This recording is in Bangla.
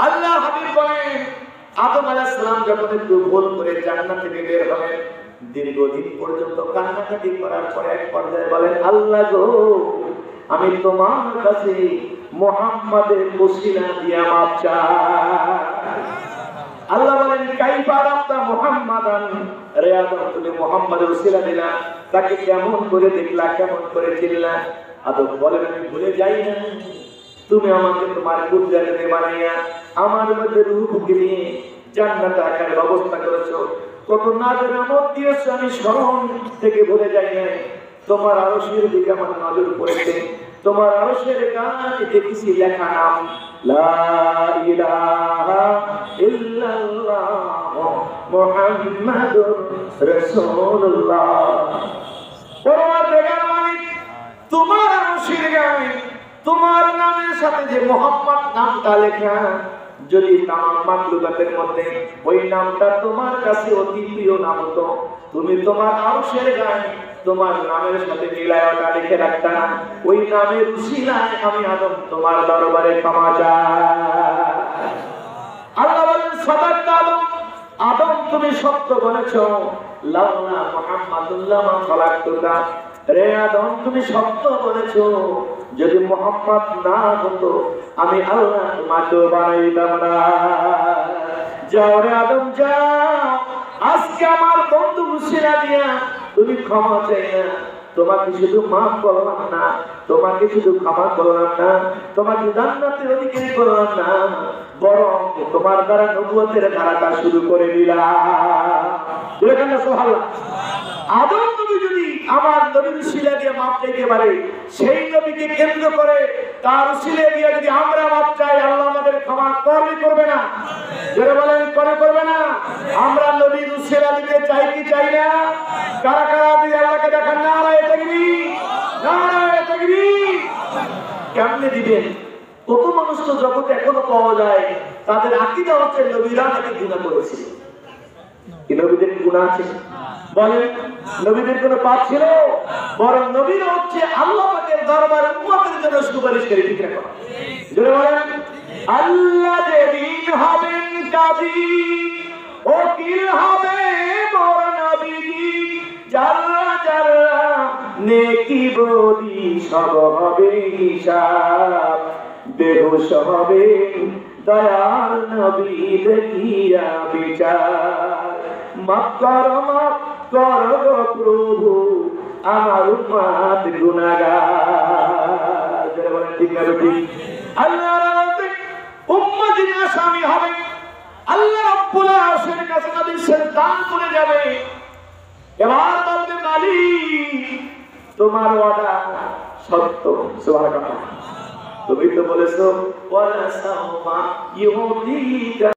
আল্লাহ হাবিব বলেন আদম আলাইহিস সালাম যখন একটু ভুল করে জান্নাত থেকে বের হলেন, দীর্ঘদিন পর্যন্ত কান্নাকাটি করার পরে এক পর্যায়ে বলেন, আল্লাহ গো, আমি তোমার কাছে মুহাম্মাদের ওসিলা দিয়া মাপ চাই। আল্লাহ বলেন, কাইফা রাব্তা মুহাম্মাদান, রে আদম তুমি মুহাম্মাদের ওসিলা দিলা, তাকে কেমন করে দেখলা, কেমন করে চিনলা? আদম বলেন, আমি ভুলে যাই না, তুমি আমাকে তোমার কুদরতে বানাইয়া আমার মধ্যে রূহ দিয়ে জান্নাতে রাখার ব্যবস্থা করেছো, কত নাজের নামত দিয়েছো, আমি স্মরণ থেকে ভুলে যাই না। তোমার আরশের দিকে আমার নজর পড়েছে, তোমার আরশের গায়ে দেখেছি লেখা নাম লা ইলাহা ইল্লাল্লাহ মুহাম্মাদুর রাসূলুল্লাহ। পরওয়ারদিগার মালিক, তোমার আরশের গায়ে তোমার নামের সাথে যে মুহাম্মদ নামটা লেখা, যদি তামাম মাখলুকাতের মধ্যে ওই নামটা তোমার কাছে অতি প্রিয় নাম হতো, তুমি তোমার আরশের গায়ে তোমার নামের সাথে মিলায় ওটা লিখে রাখতা, ওই নামের উসিলায় আমি আদম তোমার দরবারে ক্ষমা চাই। আল্লাহ বলেন, সাদাকতা আদম, আদম তুমি সত্য বলেছো, লাউলা মুহাম্মাদুল্লাহ মা খালাকতুকা, রে আদম তুমি সত্য বলেছো, যদি মুহাম্মদ না হতো আমি আল্লাহ তোমাকে বানাইতাম না। যাও রে আদম যাও, আজকে আমার বন্ধু উসিলা দিয়া তুমি ক্ষমা চাই না, তোমাকে শুধু মাফ করলাম না, তোমাকে শুধু ক্ষমা করলাম না, তোমাকে জান্নাতের অধিকারী করলাম না, বরং তোমার দ্বারা নবুয়তের ধারাটা শুরু করে দিলাম। সুবহানাল্লাহ। আদম নবী যদি আমার নবীর উসিলা দিয়ে মাপ চাইতে পারে, সেই নবীকে কেন্দ্র করে তার উসিলা দিয়ে যদি আমরা মাপ চাই, আল্লাহ আমাদের ক্ষমা করবে, করবে না? যারা বলেন করবে না? আমরা নবীর উসিলা দিতে চাই কি চাই না? কারা কারা দিয়ে আল্লাহকে দেখান নারায়ে তাকবীর, নারায়ে তাকবীর। কেমনে দিবেন? কত মানুষ তো জগতে এখনো পাওয়া যায়, তাদের আকীদা হচ্ছে নবীরা নাকি গুনাহ করেছে। কি নবীদের গুনাহ আছে? বলেন, নবীদের কোনো পাপ ছিল? বরং নবীরা হচ্ছে আল্লাহ পাকের দরবারে উম্মতের জন্য সুপারিশকারী। ঠিক রাখো, জোরে বলেন, আল্লাহ যেদিন হবেন কাজী, ওকিল হবে মোর নবীজি, যারা যারা নেকি বলি সব হবে হিসাব, বেহুশ হবে দয়াল নবী দেখিয়া বিচার। মাফ করো প্রভু আমার উম্মত গুনাহগার। যারা বলেন ঠিক না ঠিক? আল্লাহর উম্মত যিনি আসামি হবে, আল্লাহ রাব্বুল আরশের কাছে নবী সেজদা করে যাবে, এবার বলবে, মালিক তোমার ওয়াদা সত্য। সুবহানাল্লাহ। তুমি তো বলেছো ওয়ালা সাওফা ইউতিকা